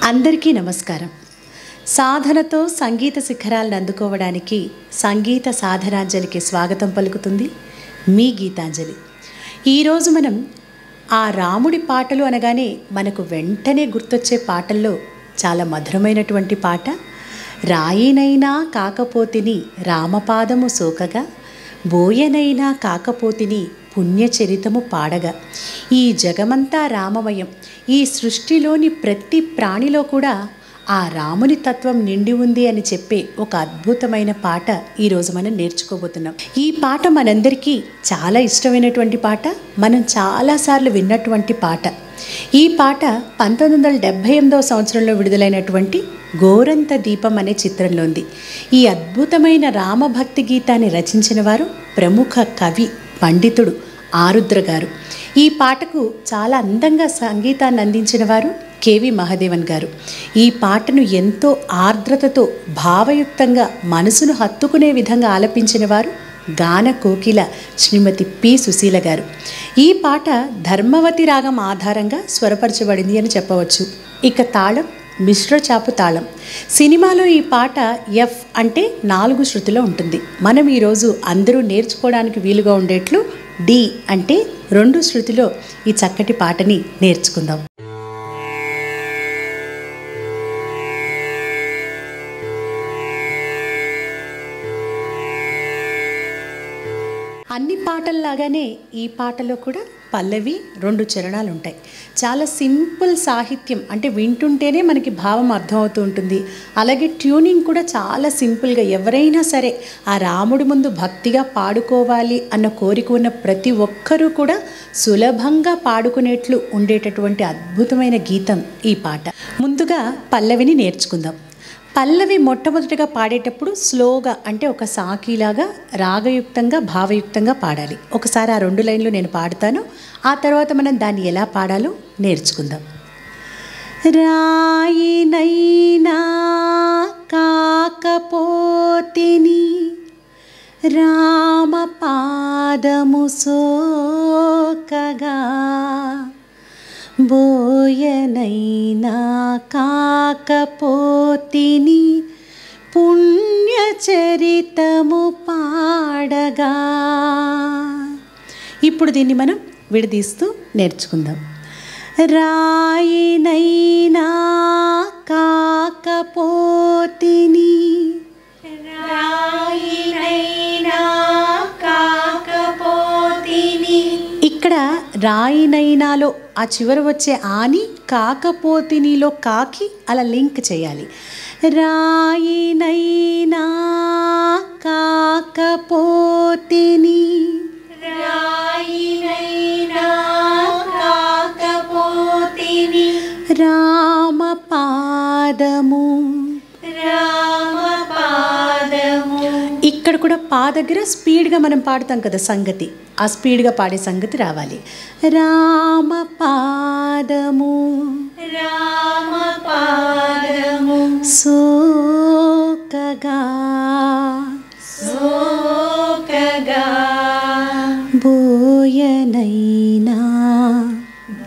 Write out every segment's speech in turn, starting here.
అందరికీ నమస్కారం. సాధనతో సంగీత శిఖరాలను అందుకోవడానికి సంగీత సాధనాంజలికి స్వాగతం పలుకుతుంది మీ గీతాంజలి. ఈరోజు మనం ఆ రాముడి పాటలు అనగానే మనకు వెంటనే గుర్తొచ్చే పాటల్లో చాలా మధురమైనటువంటి పాట రాయినైనా కాకపోతిని రామపాదము సోకగా బోయనైనా కాకపోతిని పుణ్యచరితము పాడగా. ఈ జగమంతా రామమయం. ఈ సృష్టిలోని ప్రతి ప్రాణిలో కూడా ఆ రాముని తత్వం నిండి ఉంది అని చెప్పే ఒక అద్భుతమైన పాట ఈరోజు మనం నేర్చుకోబోతున్నాం. ఈ పాట మనందరికీ చాలా ఇష్టమైనటువంటి పాట, మనం చాలాసార్లు విన్నటువంటి పాట. ఈ పాట 1978వ సంవత్సరంలో విడుదలైనటువంటి గోరంత దీపం అనే చిత్రంలో ఉంది. ఈ అద్భుతమైన రామభక్తి గీతాన్ని రచించిన వారు ప్రముఖ కవి పండితుడు ఆరుద్ర గారు. ఈ పాటకు చాలా అందంగా సంగీతాన్ని అందించిన వారు కెవి మహాదేవన్ గారు. ఈ పాటను ఎంతో ఆర్ద్రతతో భావయుక్తంగా మనసును హత్తుకునే విధంగా ఆలపించిన వారు గాన కోకిల శ్రీమతి పి సుశీల గారు. ఈ పాట ధర్మవతి రాగం ఆధారంగా స్వరపరచబడింది అని చెప్పవచ్చు. ఇక తాళం మిశ్ర చాపు తాళం. సినిమాలో ఈ పాట ఎఫ్ అంటే 4 శృతిలో ఉంటుంది. మనం ఈరోజు అందరూ నేర్చుకోవడానికి వీలుగా ఉండేట్లు డి అంటే 2 శృతిలో ఈ చక్కటి పాటని నేర్చుకుందాం. అన్ని పాటల్లాగానే ఈ పాటలో కూడా పల్లవి 2 చరణాలు ఉంటాయి. చాలా సింపుల్ సాహిత్యం, అంటే వింటుంటేనే మనకి భావం అర్థమవుతూ ఉంటుంది. అలాగే ట్యూనింగ్ కూడా చాలా సింపుల్గా, ఎవరైనా సరే ఆ రాముడి ముందు భక్తిగా పాడుకోవాలి అన్న కోరిక ఉన్న ప్రతి ఒక్కరూ కూడా సులభంగా పాడుకునేట్లు ఉండేటటువంటి అద్భుతమైన గీతం ఈ పాట. ముందుగా పల్లవిని నేర్చుకుందాం. పల్లవి మొట్టమొదటిగా పాడేటప్పుడు స్లోగా, అంటే ఒక సాకీలాగా రాగయుక్తంగా భావయుక్తంగా పాడాలి. ఒకసారి ఆ 2 లైన్లు నేను పాడతాను, ఆ తర్వాత మనం దాన్ని ఎలా పాడాలో నేర్చుకుందాం. రాయినైనా కాకపోతిని రామపాదము సోకగా బోయనైనా కాకపోతిని పుణ్యచరితము పాడగా. ఇప్పుడు దీన్ని మనం విడదీస్తూ నేర్చుకుందాం. రాయినైనా కాకపోతిని రాయినైనా కాకపోతిని. ఇక్కడ రాయినైనాలో ఆ చివర వచ్చే ఆని కాకపోతినిలో కాకి అలా లింక్ చేయాలి. రాయినైనా కాకపోతిని రాయినైనా కాకపోతిని రామపాదము రామపాదము. ఇక్కడ కూడా పా దగ్గర స్పీడ్గా మనం పాడుతాం కదా సంగతి, ఆ స్పీడ్గా పాడే సంగతి రావాలి. రామపాదము రామపాదము సోకగా సోకగా బోయనైనా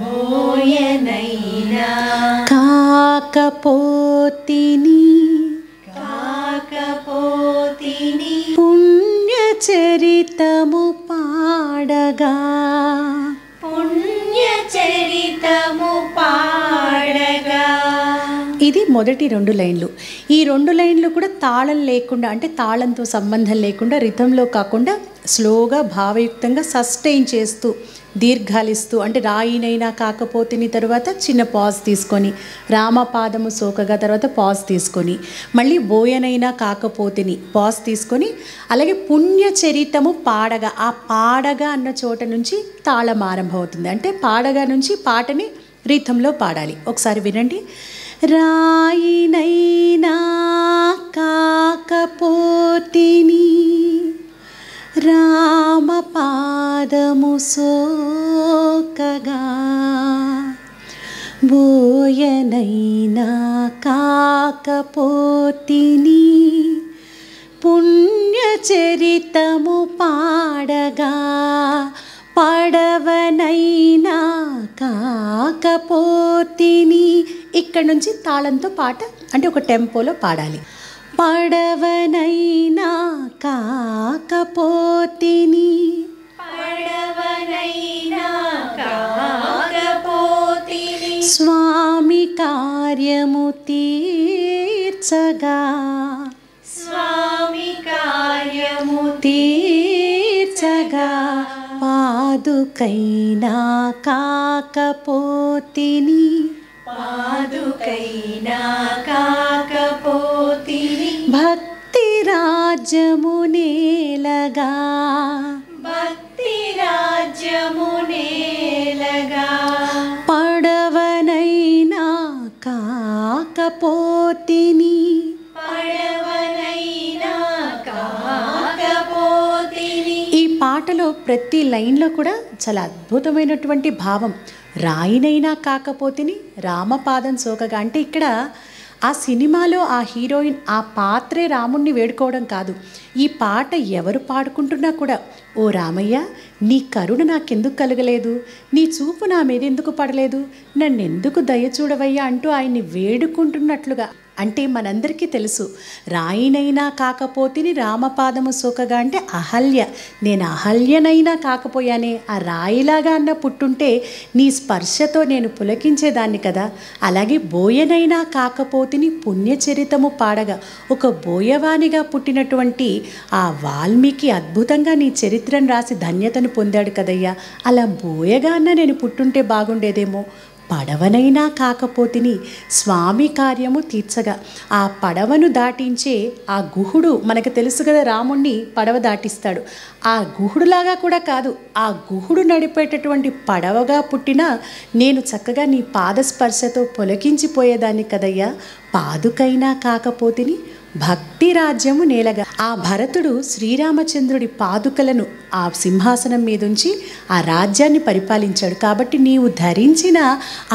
బోయనైనా కాకపోతిని కాకపోతిని పుణ్యచరితము పాడగా పుణ్యచరితము పాడగా. ఇది మొదటి 2 లైన్లు. ఈ 2 లైన్లు కూడా తాళం లేకుండా, అంటే తాళంతో సంబంధం లేకుండా, రిథంలో కాకుండా స్లోగా భావయుక్తంగా సస్టైన్ చేస్తూ దీర్ఘాలిస్తూ, అంటే రాయినైనా కాకపోతిని తర్వాత చిన్న పాజ్ తీసుకొని, రామపాదము సోకగా తర్వాత పాజ్ తీసుకొని, మళ్ళీ బోయనైనా కాకపోతిని పాజ్ తీసుకొని, అలాగే పుణ్యచరితము పాడగా, ఆ పాడగా అన్న చోట నుంచి తాళం ఆరంభమవుతుంది. అంటే పాడగా నుంచి పాటని రిథంలో పాడాలి. ఒకసారి వినండి. రాయినైనా కాకపోతిని రామపాదము సోకగా బోయనైనా కాకపోతిని పుణ్యచరితము పాడగా పడవనైనా కాకపోతిని ఇక్కడ నుంచి తాళంతో పాట అంటే ఒక టెంపోలో పాడాలి. పడవనైనా కాకపోతిని, పడవనైనా కాకపోతిని, స్వామి కార్యము తీర్చగా, స్వామి కార్యము తీర్చగా, పాదుకైనా కాకపోతిని, పాదుకైనా కాకపోతిని, భక్తి రాజ్యము నేలగా, భక్తి రాజ్యము నేలగా, పడవనైనా కాకపోతిని. పడవనైనా కాకపోతిని. ఈ పాటలో ప్రతి లైన్లో కూడా చాలా అద్భుతమైనటువంటి భావం. రాయినైనా కాకపోతిని రామపాదం సోకగా అంటే ఇక్కడ ఆ సినిమాలో ఆ హీరోయిన్ ఆ పాత్రే రాముణ్ణి వేడుకోవడం కాదు. ఈ పాట ఎవరు పాడుకుంటున్నా కూడా, ఓ రామయ్య, నీ కరుణ నాకెందుకు కలగలేదు, నీ చూపు నా మీద ఎందుకు పడలేదు, నన్నెందుకు దయ చూడవయ్యా అంటూ ఆయన్ని వేడుకుంటున్నట్లుగా. అంటే మనందరికీ తెలుసు, రాయినైనా కాకపోతిని రామపాదము సోకగా అంటే అహల్య. నేను అహల్యనైనా కాకపోయానే, ఆ రాయిలాగా అన్న పుట్టుంటే నీ స్పర్శతో నేను పులకించేదాన్ని కదా. అలాగే బోయనైనా కాకపోతిని పుణ్యచరితము పాడగా, ఒక బోయవానిగా పుట్టినటువంటి ఆ వాల్మీకి అద్భుతంగా నీ చరిత్రను రాసి ధన్యతను పొందాడు కదయ్యా. అలా బోయగా అన్న నేను పుట్టుంటే బాగుండేదేమో. పడవనైనా కాకపోతిని స్వామి కార్యము తీర్చగా, ఆ పడవను దాటించే ఆ గుహుడు మనకు తెలుసు కదా, రాముణ్ణి పడవ దాటిస్తాడు. ఆ గుహుడులాగా కూడా కాదు, ఆ గుహుడు నడిపేటటువంటి పడవగా పుట్టినా నేను చక్కగా నీ పాదస్పర్శతో పొలకించిపోయేదాన్ని కదయ్యా. పాదుకైనా కాకపోతిని భక్తి రాజ్యము నేలగా. ఆ భరతుడు శ్రీరామచంద్రుడి పాదుకలను ఆ సింహాసనం మీదుంచి ఆ రాజ్యాన్ని పరిపాలించాడు. కాబట్టి నీవు ధరించిన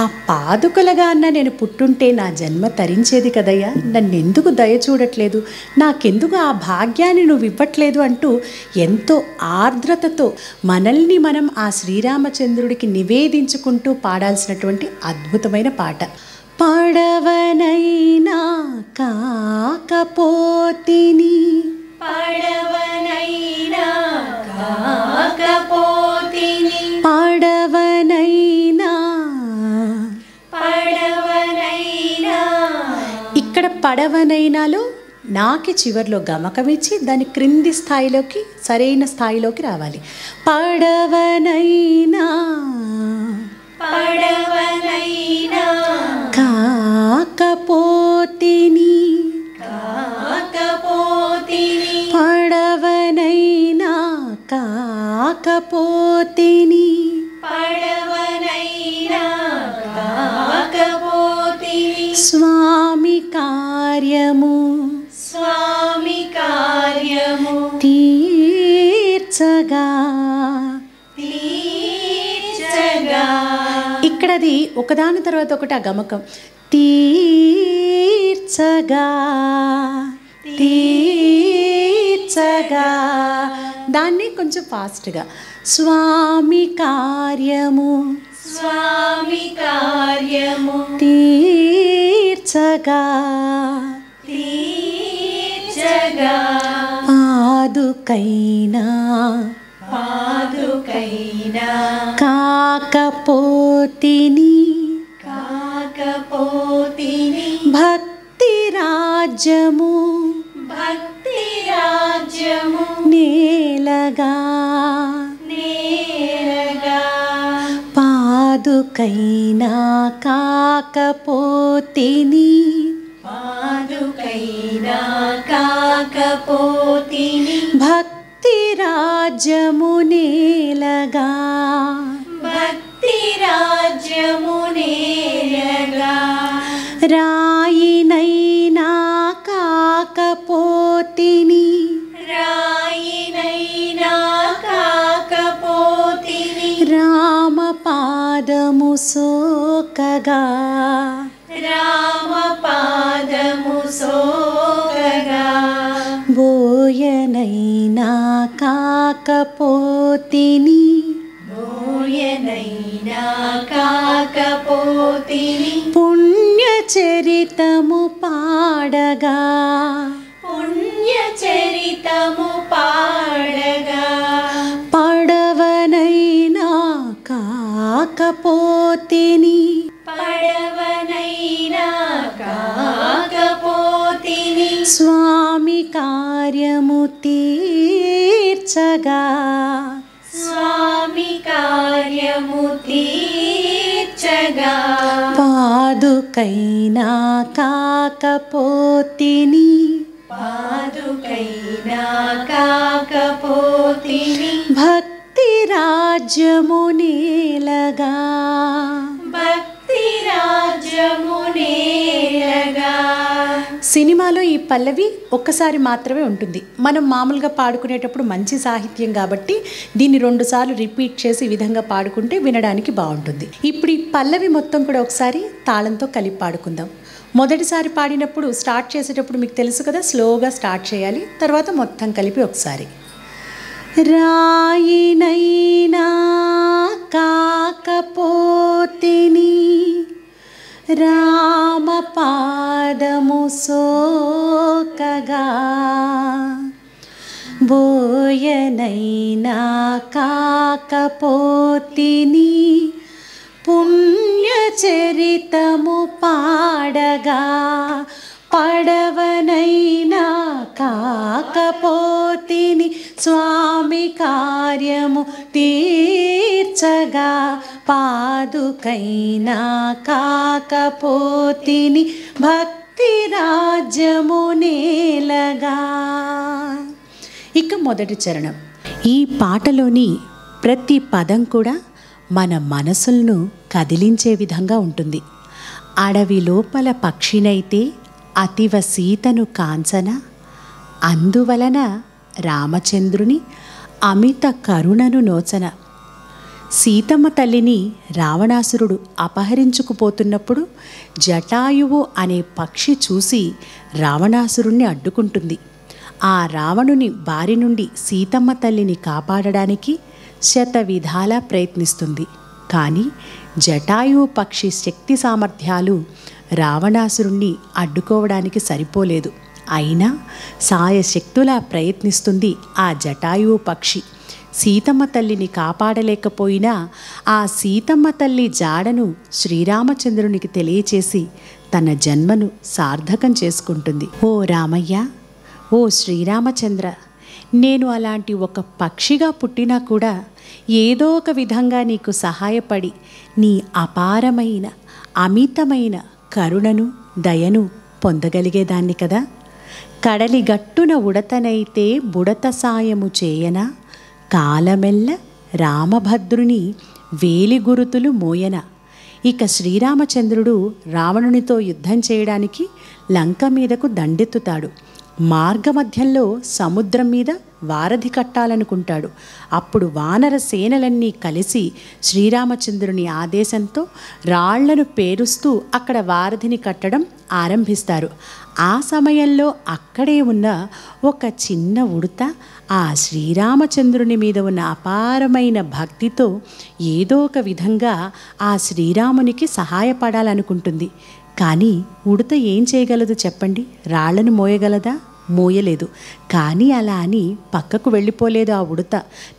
ఆ పాదుకలుగా అన్న నేను పుట్టుంటే నా జన్మ తరించేది కదయ్యా. నన్నెందుకు దయ చూడట్లేదు, నాకెందుకు ఆ భాగ్యాన్ని నువ్వు ఇవ్వట్లేదు అంటూ ఎంతో ఆర్ద్రతతో మనల్ని మనం ఆ శ్రీరామచంద్రుడికి నివేదించుకుంటూ పాడాల్సినటువంటి అద్భుతమైన పాట. పడవనైనా కాకపోతిని, పడవనైనా కాకపోతిని, పడవనైనా. పడవనైనా. ఇక్కడ పడవనైనాలో నాకి చివర్లో గమకమిచ్చి దాని క్రింది స్థాయిలోకి సరైన స్థాయిలోకి రావాలి. పడవనైనా, పడవనైనా కాకపోతిని, కాకపోతిని, పడవనైనా కాకపోతిని, పడవనైనా కాకపోతిని, స్వామి కార్యము, స్వామి కార్యము తీర్చగా. తీర్చగా. ఇక్కడది ఒకదాని తర్వాత ఒకటి ఆ గమకం. తీర్చగా, తీర్చగా, దాన్ని కొంచెం ఫాస్ట్గా. స్వామి కార్యము, స్వామి కార్యము తీర్చగా, తీర్చగా. పాదుకైనా పాదుకైనా కాకపోతిని, కాకపోతిని, భక్తి రాజ్యము, భక్తి రాజ్యము నేలగా, నేలగా. పాదుకైనా కాకపోతిని, పాదుకైనా కాకపోతిని, భక్తి రాజ్యము నేలగా, భక్తి రాజ్యము నేలగా. రాయినైనా కాకపోతిని, రాయినైనా కాకపోతిని, రామపాదము సోకగా, రామపాదము సోకగా. బోయనైనా కాకపోతిని, బోయనైనా కాకపోతిని పుణ్యచరితము పాడగా పుణ్యచరితము పాడగా పడవనైనా కాకపోతిని పడవనైనా కాకపోతిని స్వామి కార్యము తీర్చగా స్వామి కార్యము తీర్చగా పాదుకైనా కాకపోతిని పాదుకైనా కాకపోతిని భక్తి రాజ్యము నేలగా భక్తి రాజ్యము నేలగా. సినిమాలో ఈ పల్లవి ఒక్కసారి మాత్రమే ఉంటుంది. మనం మామూలుగా పాడుకునేటప్పుడు మంచి సాహిత్యం కాబట్టి దీన్ని 2 సార్లు రిపీట్ చేసి ఈ విధంగా పాడుకుంటే వినడానికి బాగుంటుంది. ఇప్పుడు ఈ పల్లవి మొత్తం కూడా ఒకసారి తాళంతో కలిపి పాడుకుందాం. మొదటిసారి పాడినప్పుడు స్టార్ట్ చేసేటప్పుడు మీకు తెలుసు కదా, స్లోగా స్టార్ట్ చేయాలి. తర్వాత మొత్తం కలిపి ఒకసారి. రాయినైనా కాకపోతిని రామపాదము సోకగా బోయనైనా కాకపోతిని పుణ్యచరితము పాడగా పడవనైనా కాకపోతిని స్వామి కార్యము తీర్చగా పాదుకైనా కాకపోతిని భక్తి రాజ్యము నేలగా. ఇక మొదటి చరణం. ఈ పాటలోని ప్రతి పదం కూడా మన మనసులను కదిలించే విధంగా ఉంటుంది. అడవి లోపల పక్షినైతే అతివ సీతను కాంచన అందువలన రామచంద్రుని అమిత కరుణను నోచన. సీతమ్మ తల్లిని రావణాసురుడు అపహరించుకుపోతున్నప్పుడు జటాయువు అనే పక్షి చూసి రావణాసురుణ్ణి అడ్డుకుంటుంది. ఆ రావణుని బారి నుండి సీతమ్మ తల్లిని కాపాడడానికి శతవిధాలా ప్రయత్నిస్తుంది. కానీ జటాయువు పక్షి శక్తి సామర్థ్యాలు రావణాసురుణ్ణి అడ్డుకోవడానికి సరిపోలేదు. అయినా సాయశక్తులా ప్రయత్నిస్తుంది ఆ జటాయువు పక్షి. సీతమ్మ తల్లిని కాపాడలేకపోయినా ఆ సీతమ్మ తల్లి జాడను శ్రీరామచంద్రునికి తెలియచేసి తన జన్మను సార్థకం చేసుకుంటుంది. ఓ రామయ్య, ఓ శ్రీరామచంద్ర, నేను అలాంటి ఒక పక్షిగా పుట్టినా కూడా ఏదో ఒక విధంగా నీకు సహాయపడి నీ అపారమైన అమితమైన కరుణను దయను పొందగలిగేదాన్ని కదా. కడలి గట్టున ఉడతనైతే బుడత సాయము చేయన కాలమెల్ల రామభద్రుని వేలి గురుతులు మోయన. ఇక శ్రీరామచంద్రుడు రావణునితో యుద్ధం చేయడానికి లంక మీదకు దండెత్తుతాడు. మార్గమధ్యంలో సముద్రం మీద వారధి కట్టాలనుకుంటాడు. అప్పుడు వానర సేనలన్నీ కలిసి శ్రీరామచంద్రుని ఆదేశంతో రాళ్లను పేరుస్తూ అక్కడ వారధిని కట్టడం ఆరంభిస్తారు. ఆ సమయంలో అక్కడే ఉన్న ఒక చిన్న ఉడత ఆ శ్రీరామచంద్రుని మీద ఉన్న అపారమైన భక్తితో ఏదో ఒక విధంగా ఆ శ్రీరామునికి సహాయపడాలనుకుంటుంది. కానీ ఉడత ఏం చేయగలదు చెప్పండి? రాళ్లను మోయగలదా? మోయలేదు. కానీ అలా అని పక్కకు వెళ్ళిపోలేదు ఆ ఉడత.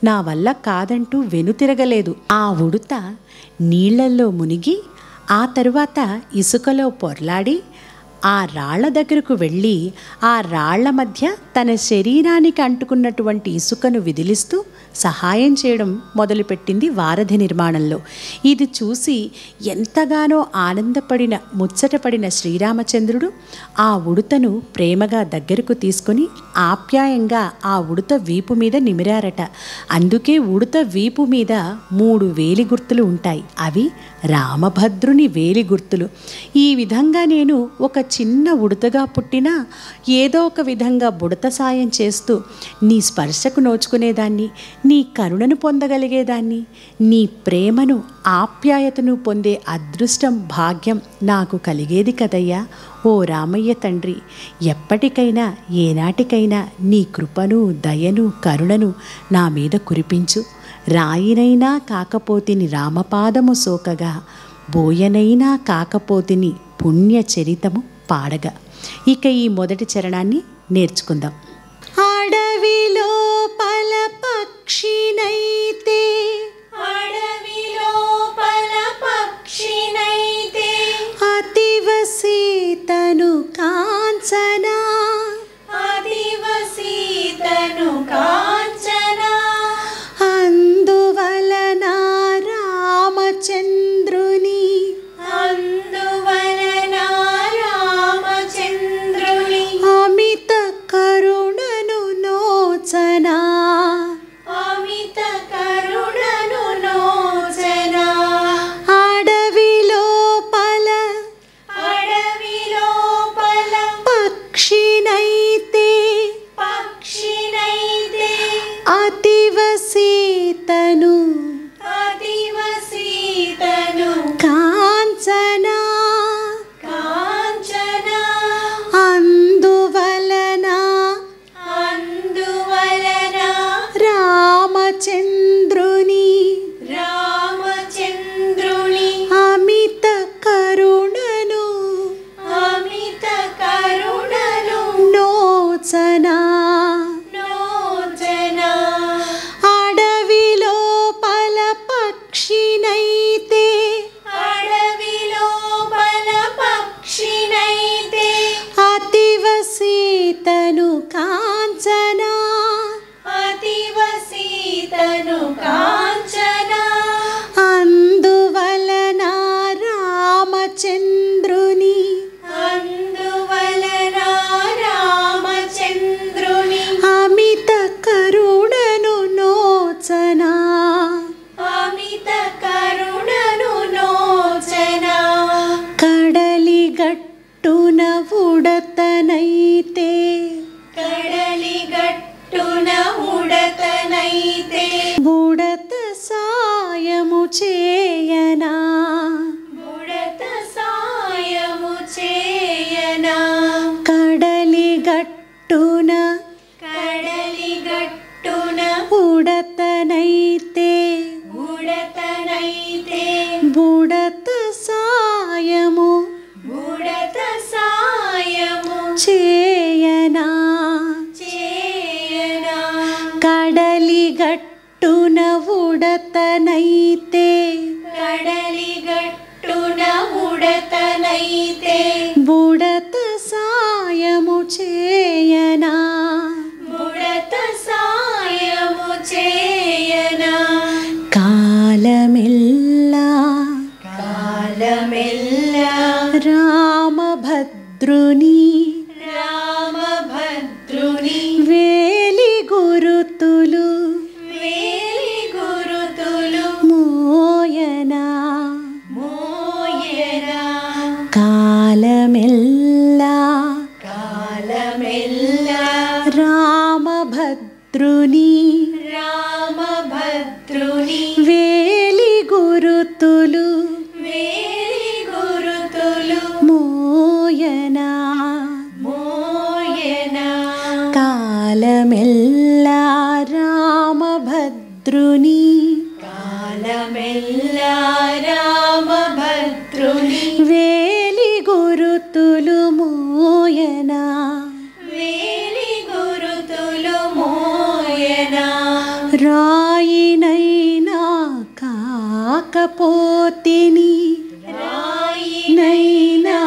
నా వల్ల కాదంటూ వెనుతిరగలేదు. ఆ ఉడత నీళ్లల్లో మునిగి ఆ తరువాత ఇసుకలో పొర్లాడి ఆ రాళ్ల దగ్గరకు వెళ్ళి ఆ రాళ్ల మధ్య తన శరీరానికి అంటుకున్నటువంటి ఇసుకను విదిలిస్తూ సహాయం చేయడం మొదలుపెట్టింది వారధి నిర్మాణంలో. ఇది చూసి ఎంతగానో ఆనందపడిన ముచ్చటపడిన శ్రీరామచంద్రుడు ఆ ఉడతను ప్రేమగా దగ్గరకు తీసుకొని ఆప్యాయంగా ఆ ఉడత వీపు మీద నిమిరారట. అందుకే ఉడత వీపు మీద 3 వేలి గుర్తులు ఉంటాయి. అవి రామభద్రుని వేలి గుర్తులు. ఈ విధంగా నేను ఒక చిన్న ఉడతగా పుట్టినా ఏదో ఒక విధంగా బుడత సాయం చేస్తూ నీ స్పర్శకు నోచుకునేదాన్ని, నీ కరుణను పొందగలిగేదాన్ని, నీ ప్రేమను ఆప్యాయతను పొందే అదృష్టం భాగ్యం నాకు కలిగేది కదయ్యా. ఓ రామయ్య తండ్రి, ఎప్పటికైనా ఏనాటికైనా నీ కృపను దయను కరుణను నా మీద కురిపించు. రాయినైనా కాకపోతిని రామపాదము సోకగా, బోయనైనా కాకపోతిని పుణ్యచరితము పాడగా. ఇక ఈ మొదటి చరణాన్ని నేర్చుకుందాం. అడవిలో పల పక్షినైతే, అడవిలో పల పక్షినైతే, అతివ సీతను కాంచనా, అదివ సీతను కాంచనా, అందువలన రామచంద్రుని, అందువలన రామచంద్రుని, అమిత కరుణను నోచనా, అమిత కరుణను నోచనా, అడవిలో పల, అడవిలో పల పక్షినైతే, పక్షినైతే, అతివ సీతను అదివ సీతను కాంచనా, కాంచనా, అందువలన అందువలన రామచంద్రుని, రామచంద్రుని, అమిత కరుణను అమిత కరుణను నోచనా, నోచనా, అడవిలో పల పక్షినైతే, అడవిలో పల పక్షినైతే, అతివ సీతను కాంచనా, అతివ సీతను కాంచనా, అందువలన రామచంద్రుని, అందువలన రామచంద్రుని, అమిత కరుణను నోచనా, అమిత కరుణను నోచనా, కడలి గట్టున ఉడతనైతే, కడలి గట్టున ఉడతనైతే, ఉడత సాయము చేయనా, బుడత సాయము చేయనా, కడలి గట్టున కడలి గట్టున ఉడతనైతే, ఉడతనైతే, బుడత సాయము బుడత సాయము చేయనా, చేయనా, కడలి గట్టున ఉడతనైతే, కడలి గట్టున ఉడతనైతే, బుడత సాయము చేయనా, బుడత సాయము చేయనా, కాలమెల్లా కాలమెల్లా రామభద్రుని, రామభద్రుని, వేలి గురుతులు వేలి గురుతులు మోయనా, మోయనా, కాలమెల్లా కాలమెల్లా రామభద్రుని, రామభద్రుని, వేలి గురుతులు వేలి గురుతులు మోయనా, మోయనా, కాలమెల్లా రామభద్రుని, కాలమెల్లా రామభద్రుని, వేలి గురుతులు మోయనా, వేలి గురుతులు మోయనా, రాయినైనా కాకపోతిని, రాయినైనా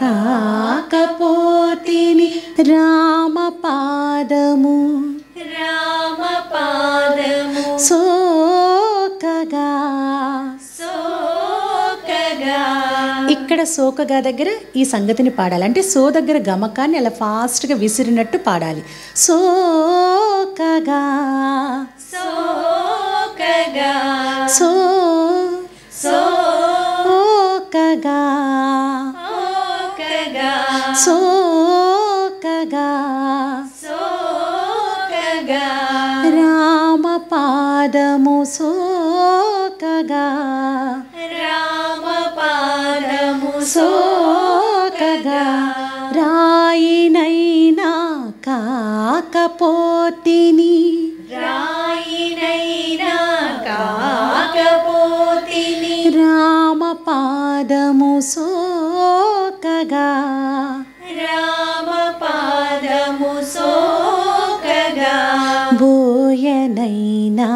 కాకపోతిని రామపాదము రామపాదము సోకగా. సోకగా. ఇక్కడ సోకగా దగ్గర ఈ సంగతిని పాడాలి. అంటే సో దగ్గర గమకాన్ని అలా ఫాస్ట్గా విసిరినట్టు పాడాలి. సోకగా సోకగా. సో సోకగా. సోకగా సోకగా సోకగా. రామపాదము సోకగా రామపాదము సోకగా రాయినైనా కాకపోతిని రాయినైనా బోయనైనా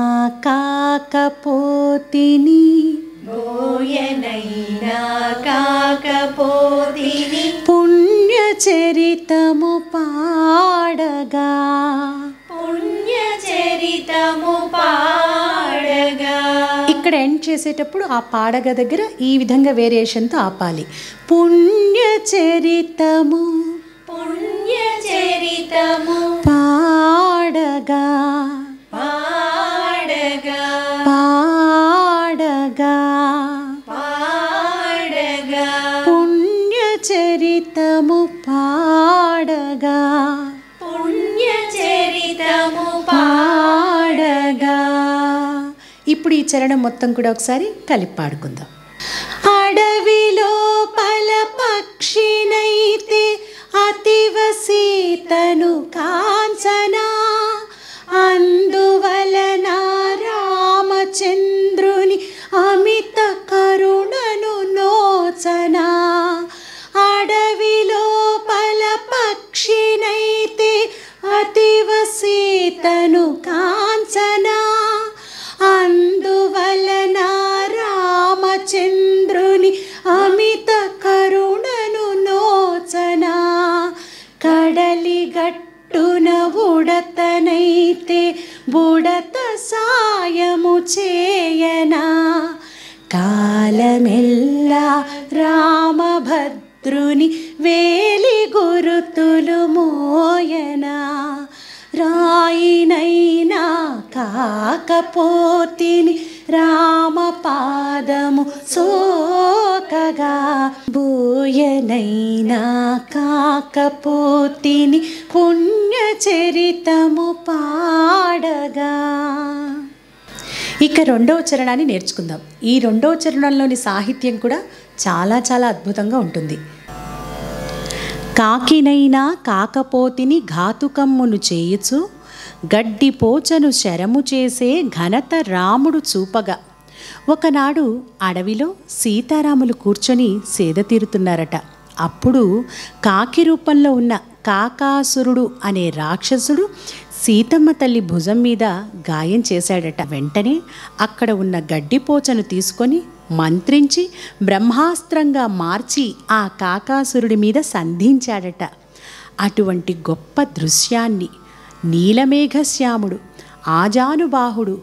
కాకపోతిని బోయనైనా కాకపోతిని పుణ్యచరితము పాడగా పుణ్యచరితము పాడగా. ఇక్కడ ఎండ్ చేసేటప్పుడు ఆ పాడగా దగ్గర ఈ విధంగా వేరియేషన్తో ఆపాలి. పుణ్యచరితము పుణ్యచరితము పాడగా పాడగా పాడగా పాడగా పుణ్యచరితము పాడగా పుణ్యచరితము పాడగా. ఇప్పుడు ఈ చరణం మొత్తం కూడా ఒకసారి కలిపి పాడుకుందాం. అడవిలో పల పక్షినైతే అతివ సీతను కాంచనా అందువలన రామచంద్రుని అమిత కరుణను నోచనా. అడవిలో పల పక్షినైతే అతివ సీతను కాంచనా అందువలన రామచంద్రుని అమిత కరుణను నోచనా. కడలి గట్టున బుడతనైతే బుడత సాయము చేయనా కాలమెల్లా రామభద్రుని వేలి గురుతులు మోయనా. రాయినైనా కాకపోతిని రామపాదము సోకగా బోయనైనా కాకపోతిని పుణ్యచరితము పాడగా. ఇక రెండవ చరణాన్ని నేర్చుకుందాం. ఈ రెండవ చరణంలోని సాహిత్యం కూడా చాలా చాలా అద్భుతంగా ఉంటుంది. కాకినైనా కాకపోతిని ఘాతుకమ్మును చేయుచు గడ్డిపోచను శరము చేసే ఘనత రాముడు చూపగా. ఒకనాడు అడవిలో సీతారాములు కూర్చొని సేద తీరుతున్నారట. అప్పుడు కాకి రూపంలో ఉన్న కాకాసురుడు అనే రాక్షసుడు సీతమ్మ తల్లి భుజం మీద గాయం చేశాడట. వెంటనే అక్కడ ఉన్న గడ్డిపోచను తీసుకొని మంత్రించి బ్రహ్మాస్త్రంగా మార్చి ఆ కాకాసురుడి మీద సంధించాడట. అటువంటి గొప్ప దృశ్యాన్ని నీలమేఘశ్యాముడు, ఆజానుబాహుడు,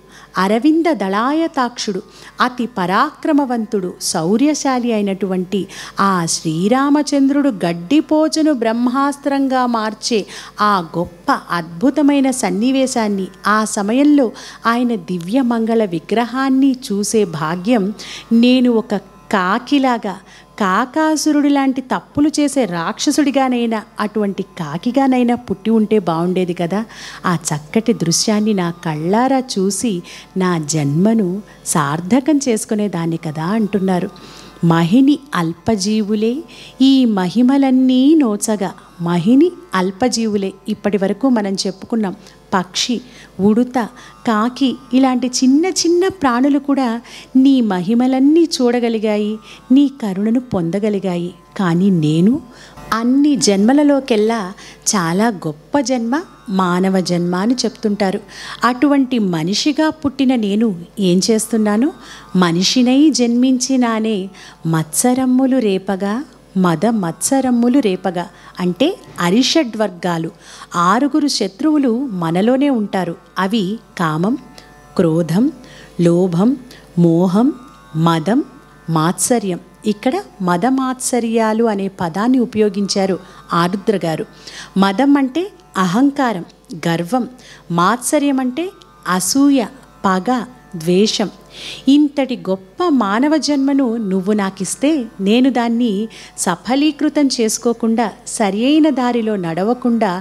అరవింద దళాయతాక్షుడు, అతి పరాక్రమవంతుడు, శౌర్యశాలి అయినటువంటి ఆ శ్రీరామచంద్రుడు గడ్డిపోచను బ్రహ్మాస్త్రంగా మార్చే ఆ గొప్ప అద్భుతమైన సన్నివేశాన్ని, ఆ సమయంలో ఆయన దివ్యమంగళ విగ్రహాన్ని చూసే భాగ్యం నేను ఒక కాకిలాగా, కాకాసురుడి లాంటి తప్పులు చేసే రాక్షసుడిగానైనా, అటువంటి కాకిగానైనా పుట్టి ఉంటే బాగుండేది కదా. ఆ చక్కటి దృశ్యాన్ని నా కళ్ళారా చూసి నా జన్మను సార్థకం చేసుకునేదాన్ని కదా అంటున్నారు. మహిని అల్పజీవులే ఈ మహిమలన్నీ నోచగా. మహిని అల్పజీవులే. ఇప్పటి వరకు మనం చెప్పుకున్నాం. పక్షి, ఉడుత, కాకి ఇలాంటి చిన్న చిన్న ప్రాణులు కూడా నీ మహిమలన్నీ చూడగలిగాయి, నీ కరుణను పొందగలిగాయి. కానీ నేను అన్ని జన్మలలోకెల్లా చాలా గొప్ప జన్మ మానవ జన్మ అని చెప్తుంటారు. అటువంటి మనిషిగా పుట్టిన నేను ఏం చేస్తున్నాను? మనిషినై జన్మించినానే మత్సరమ్ములు రేపగా మద మత్సరమ్ములు రేపగా. అంటే అరిషడ్వర్గాలు, 6 శత్రువులు మనలోనే ఉంటారు. అవి కామం, క్రోధం, లోభం, మోహం, మదం, మాత్సర్యం. ఇక్కడ మదమాత్సర్యాలు అనే పదాన్ని ఉపయోగించారు ఆరుద్ర గారు. మదం అంటే అహంకారం, గర్వం. మాత్సర్యం అంటే అసూయ, పగ, ద్వేషం. ఇంతటి గొప్ప మానవ జన్మను నువ్వు నాకిస్తే నేను దాన్ని సఫలీకృతం చేసుకోకుండా, సరి అయిన దారిలో నడవకుండా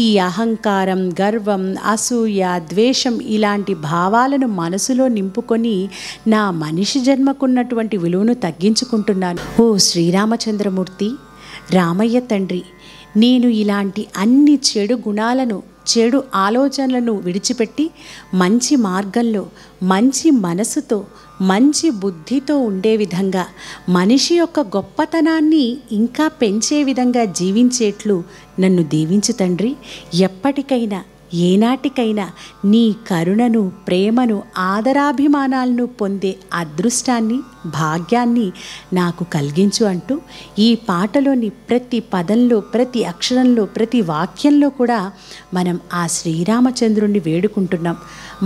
ఈ అహంకారం, గర్వం, అసూయ, ద్వేషం ఇలాంటి భావాలను మనసులో నింపుకొని నా మనిషి జన్మకున్నటువంటి విలువను తగ్గించుకుంటున్నాను. ఓ శ్రీరామచంద్రమూర్తి, రామయ్య తండ్రి, నేను ఇలాంటి అన్ని చెడు గుణాలను, చెడు ఆలోచనలను విడిచిపెట్టి మంచి మార్గంలో, మంచి మనసుతో, మంచి బుద్ధితో ఉండే విధంగా, మనిషి యొక్క గొప్పతనాన్ని ఇంకా పెంచే విధంగా జీవించేట్లు నన్ను దీవించు తండ్రి. ఎప్పటికైనా ఏనాటికైనా నీ కరుణను, ప్రేమను, ఆదరాభిమానాలను పొందే అదృష్టాన్ని, భాగ్యాన్ని నాకు కలిగించు అంటూ ఈ పాటలోని ప్రతి పదంలో, ప్రతి అక్షరంలో, ప్రతి వాక్యంలో కూడా మనం ఆ శ్రీరామచంద్రుణ్ణి వేడుకుంటున్నాం.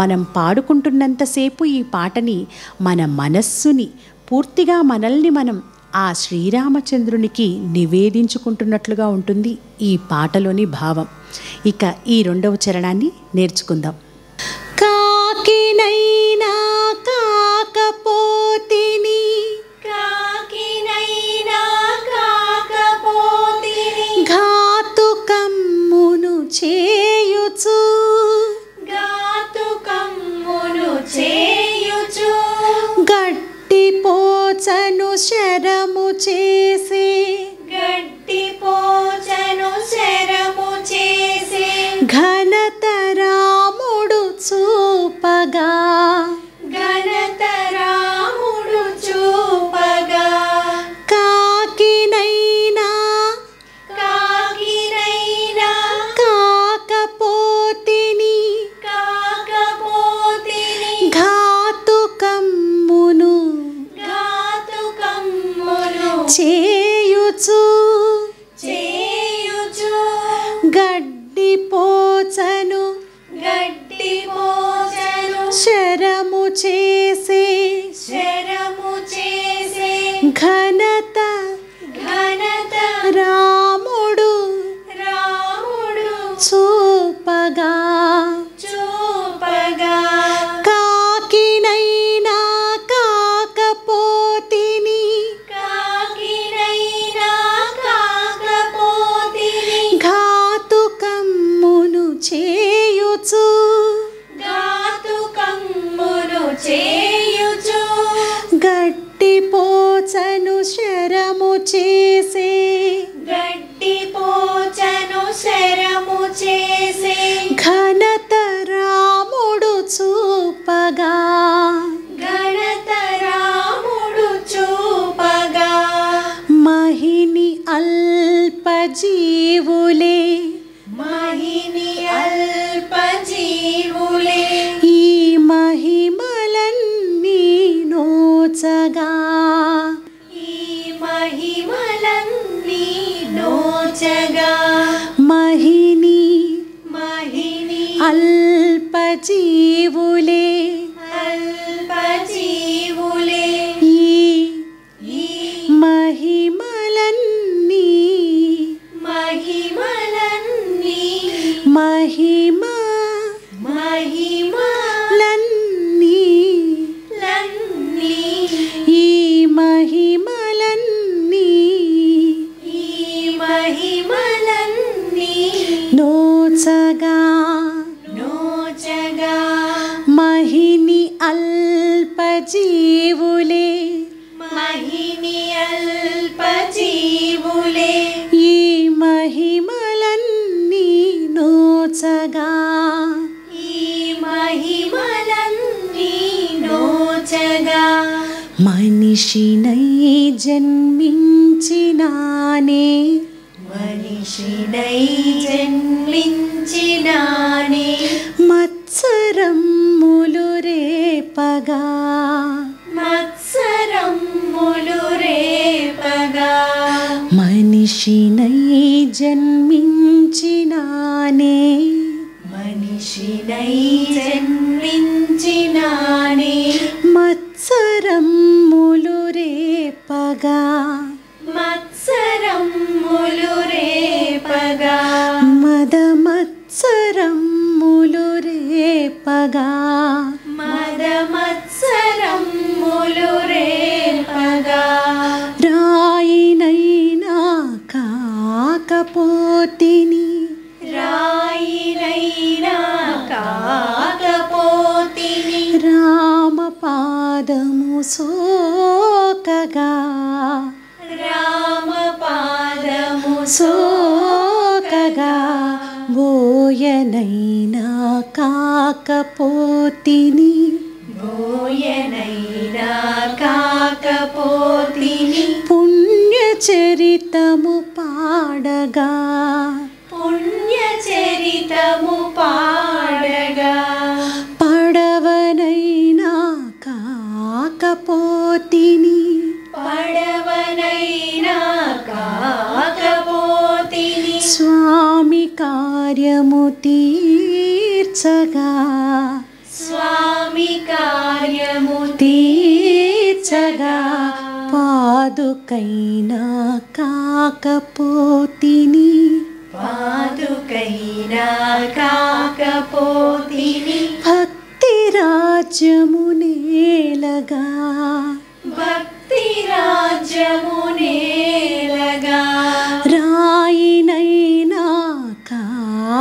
మనం పాడుకుంటున్నంతసేపు ఈ పాటని మన మనస్సుని పూర్తిగా మనల్ని మనం ఆ శ్రీరామచంద్రునికి నివేదించుకుంటున్నట్లుగా ఉంటుంది ఈ పాటలోని భావం. ఇక ఈ రెండవ చరణాన్ని నేర్చుకుందాం. కాకినైనా కాకపోతిని, కాకినైనా కాకపోతిని, ఘాతుకమ్మును చేయుచు, ఘాతుకమ్మును చేయుచు, గట్టిపోచను శరము చేసి, గట్టిపోచను శరము చేసి, ఘనత రాముడు చూపగా, ఘనత రాముడు చూపగా, కాకినైనా కాకినైనా కాకపోతిని, కాకపోతిని, ఘాతుకమ్మును ఘాతుకమ్మును చేయుచు, చేయుచు, గడ్డిపోచను గట్టిపోచను శరము చేసి, శరము చేసి, ఘనత ఘనత రాముడు రాముడు చూపగా, చూపగా, కాకినైనా కాకపోతిని, కాకినైనా కాకపోతిని, ఘాతుకమ్మును చేయుచు, ఘాతుకమ్మును చేయుచు, గట్టిపోచను శరము చేసి, గట్టిపోచను శరము చేసి, ఘనత రాముడు చూపగా, ఘనత రాముడు చూపగా, మహిని అల్పజీవులే, మహిని అల్పజీవులే, ఈ మహిమలన్నీ నోచగా, ఈ మహిమలన్నీ నోచగా, మహిని మహిని అల్పజీవులే, అల్పజీవులే, ఈ ఈ మహిమలన్నీ, మహిమలన్నీ, మహిమ మహిమలన్నీ, ఈ మహిమలన్నీ ఈ మహిమలన్నీ నోచగా, నోచగా, మహిని అల్పజీవులే, మహిని అల్పజీవులే, ఈ మహిమలన్నీ నోచగా, ఈ మహిమలన్నీ నోచగా, మనిషినై జన్మించినానే, మనిషినై జన్మించినానే, మత్సరమ్ములు రేపగా, మత్సరమ్ములు రేపగా, మనిషినై జన్మించినానే, మనిషినై జన్మించినానే, మత్సరమ్ములు రేపగా, మత్సరమ్ములు రేపగా, మదమత్సరమ్ములు రేపగా, మదమత్సరమ్ములు రేపగా, రాయినైనా కాకపోతిని, రాయినైనా కాకపోతిని, రామపాదము సోకగా, రామపాదము సోకగా, బోయనైనా కాకపోతిని, బోయనైనా కాకపోతిని, పుణ్యచరితము పాడగా, పుణ్య చరితము పాడగా పడవనైనా కాకపోతిని పడవనైనా కాకపోతిని స్వామి కార్యము తీర్చగా స్వామి కార్యము తీర్చగా పాదుకైనా కాకపోతిని పాదుకైనా కాకపోతిని భక్తి రాజ్యము నేలగా భక్తి రాజ్యము నేలగా రాయినైనా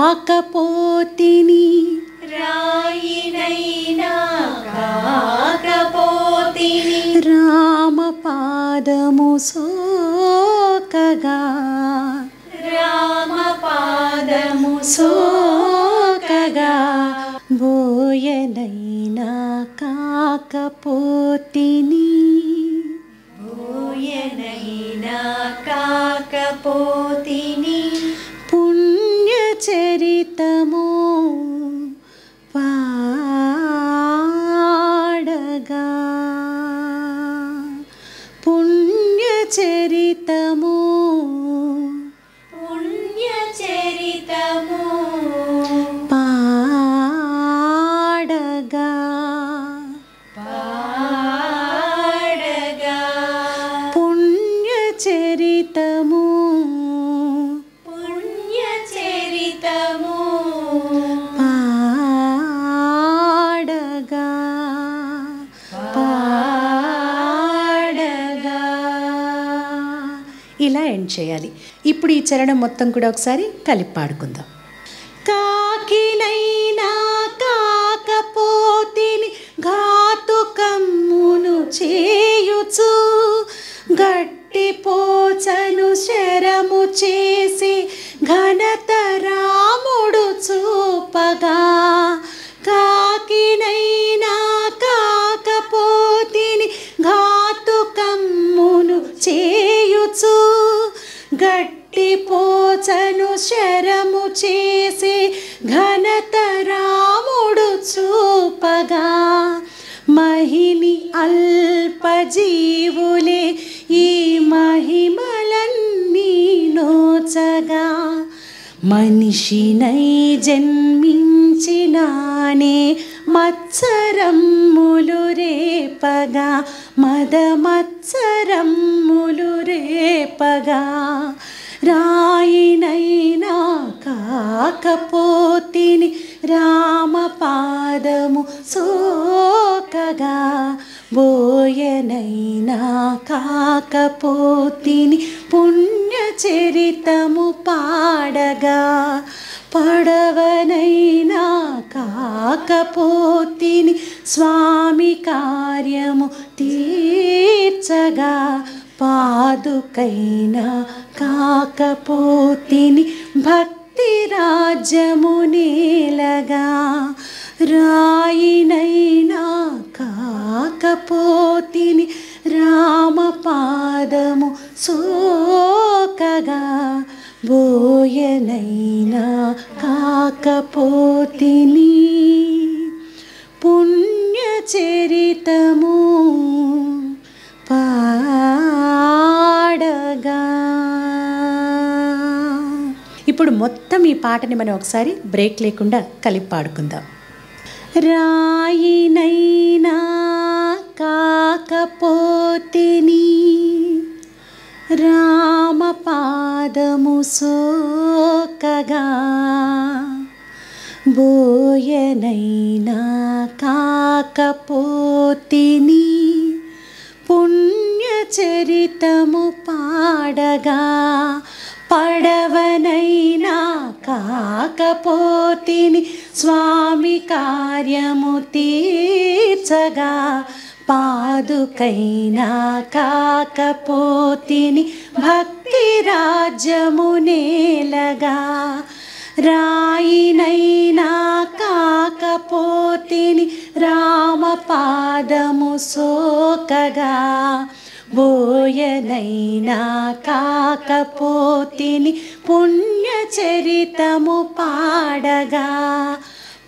కాకపోతిని రాయినైనా కాకపోతిని రామ పాదము సోకగా రామ పాదము సోకగా బోయనైనా కాకపోతిని బోయనైనా కాకపోతిని పుణ్య చరితము పాడగా పుణ్య చరితము పుణ్య చరితము పాడగా పాడగా పుణ్య చరితము పుణ్య చరితము పాడగా పాడగా ఇలా ఎండ్ చేయాలి. ఇప్పుడు ఈ చరణం మొత్తం కూడా ఒకసారి కలిపి పాడుకుందాం. కాకినైనా కాకపోతిని ఘాతుకమ్మును చేయుచు గట్టి పోచను శరము చేసి ఘనత రాముడు చూపగా కాకినైనా కాకపోతిని ఘాతుకమ్మును చేయుచు గట్టి పోచను శరము చేసి ఘనత రాముడు చూపగా మహిని అల్పజీవులే ఈ మహిమలన్నీ నోచగా మనిషినై జన్మించినానే మత్సరమ్ములు రేపగా మదమత్సరమ్ములు రేపగా రాయినైనా కాకపోతిని రామ పాదము సోకగా బోయనైనా కాకపోతిని పుణ్య చరితము పాడగా పడవనైనా కాకపోతిని స్వామి కార్యము తీర్చగా పాదుకైనా కాకపోతిని భక్తి రాజ్యము నేలగా రాయినైనా కాకపోతిని రామ పాదము సోకగా బోయనైనా కాకపోతిని పుణ్య చరితము పాడగా. ఇప్పుడు మొత్తం ఈ పాటని మనం ఒకసారి బ్రేక్ లేకుండా కలిపి పాడుకుందాం. రాయినైనా కాకపోతిని రామ పాదము సోకగా బోయనైనా కాకపోతిని పుణ్య చరితము పాడగా పడవనైనా కాకపోతిని స్వామి కార్యము తీర్చగా పాదుకైనా కాకపోతిని భక్తి రాజ్యము నేలగా రాయినైనా కాకపోతిని రామ పాదము సోకగా బోయనైనా కాకపోతిని పుణ్యచరితము పాడగా,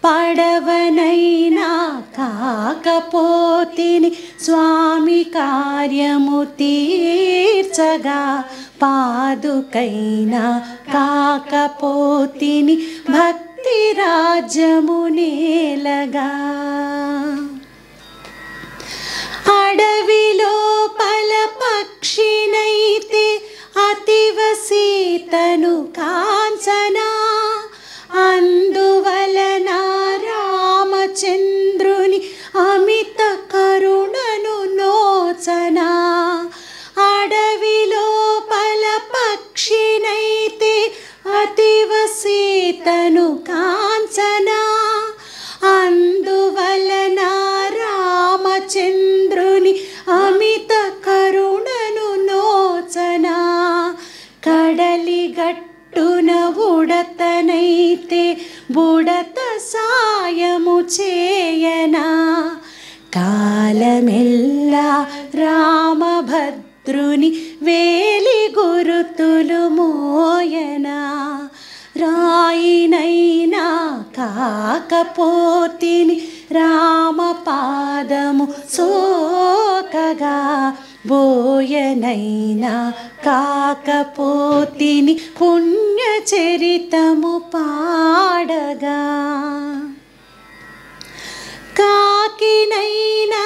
పడవనైనా కాకపోతిని స్వామి కార్యము తీర్చగా, పాదుకైనా కాకపోతిని భక్తి రాజ్యము నేలగా. అడవిలో పల పక్షినైతే అతివ సీతను కాంచనా, అందువలన రామచంద్రుని అమిత కరుణను నోచనా. అడవిలో పల పక్షినైతే అతివ సీతను కాంచనా, అందువలన రామచంద్రుని అమిత కరుణను నోచనా. కడలి గట్టున బుడతనైతే బుడత సాయము చేయనా, కాలమెల్లా రామభద్రుని వేలి గురుతులు మోయనా. రాయినైనా కాకపోతిని రామపాదము సోకగా, బోయనైనా కాకపోతిని పుణ్యచరితము పాడగా. కాకినైనా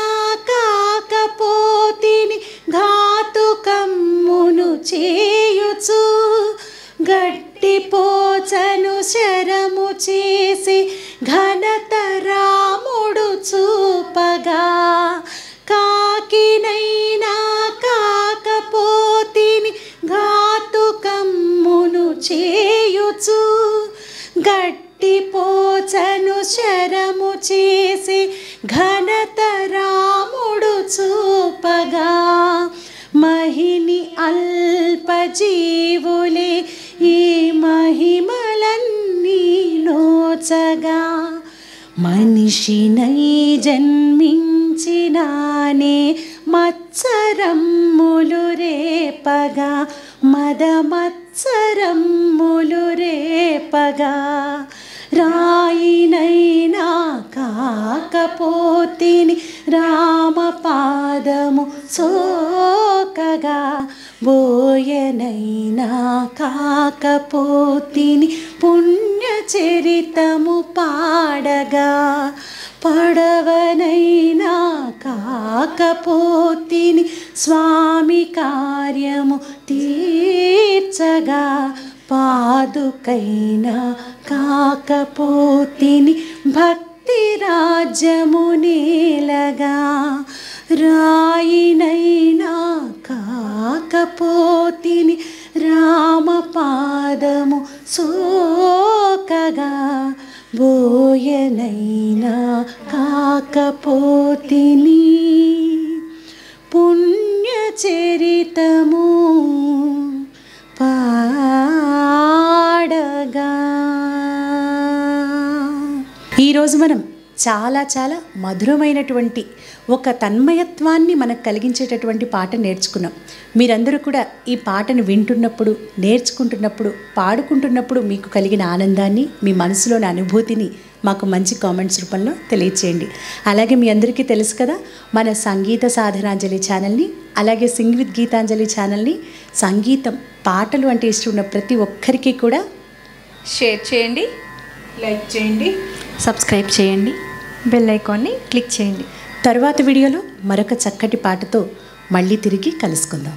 కాకపోతిని ఘాతుకమ్మును చేయుచు, గట్టి పోచను శరము చేసి ఘనత రాముడు చూపగా. కాకినైనా కాకపోతిని ఘాతుకమ్మును చేయుచు, గట్టి పోచను శరము చేసి ఘనత రాముడు చూపగా. మహిని అల్పజీవులే ఈ మహిమలన్నీ నోచగా, మనిషినై జన్మించినానే మత్సరమ్ములు రేపగా, మదమత్సరమ్ములు రేపగా. రాయినైనా కాకపోతిని రామపాదము సోకగా, బోయనైనా కాకపోతిని పుణ్యచరితము పాడగా. పడవనైనా కాకపోతిని స్వామి కార్యము తీర్చగా, పాదుకైనా కాకపోతిని భక్తి రాజ్యము నేలగా. రాయినైనా కాకపోతిని రామపాదము సోకగా, బోయనైనా కాకపోతిని పుణ్యచరితము పాడగా. ఈరోజు మనం చాలా మధురమైనటువంటి ఒక తన్మయత్వాన్ని మనకు కలిగించేటటువంటి పాట నేర్చుకున్నాం. మీరందరూ కూడా ఈ పాటను వింటున్నప్పుడు, నేర్చుకుంటున్నప్పుడు, పాడుకుంటున్నప్పుడు మీకు కలిగిన ఆనందాన్ని, మీ మనసులోని అనుభూతిని మాకు మంచి కామెంట్స్ రూపంలో తెలియచేయండి. అలాగే మీ అందరికీ తెలుసు కదా, మన సంగీత సాధనాంజలి ఛానల్ని, అలాగే సింగ్ విత్ గీతాంజలి ఛానల్ని సంగీతం, పాటలు అంటే ఇష్టం ఉన్న ప్రతి ఒక్కరికి కూడా షేర్ చేయండి, లైక్ చేయండి, సబ్స్క్రైబ్ చేయండి, బెల్ ఐకాన్ని క్లిక్ చేయండి. తర్వాత వీడియోలో మరొక చక్కటి పాటతో మళ్ళీ తిరిగి కలుసుకుందాం.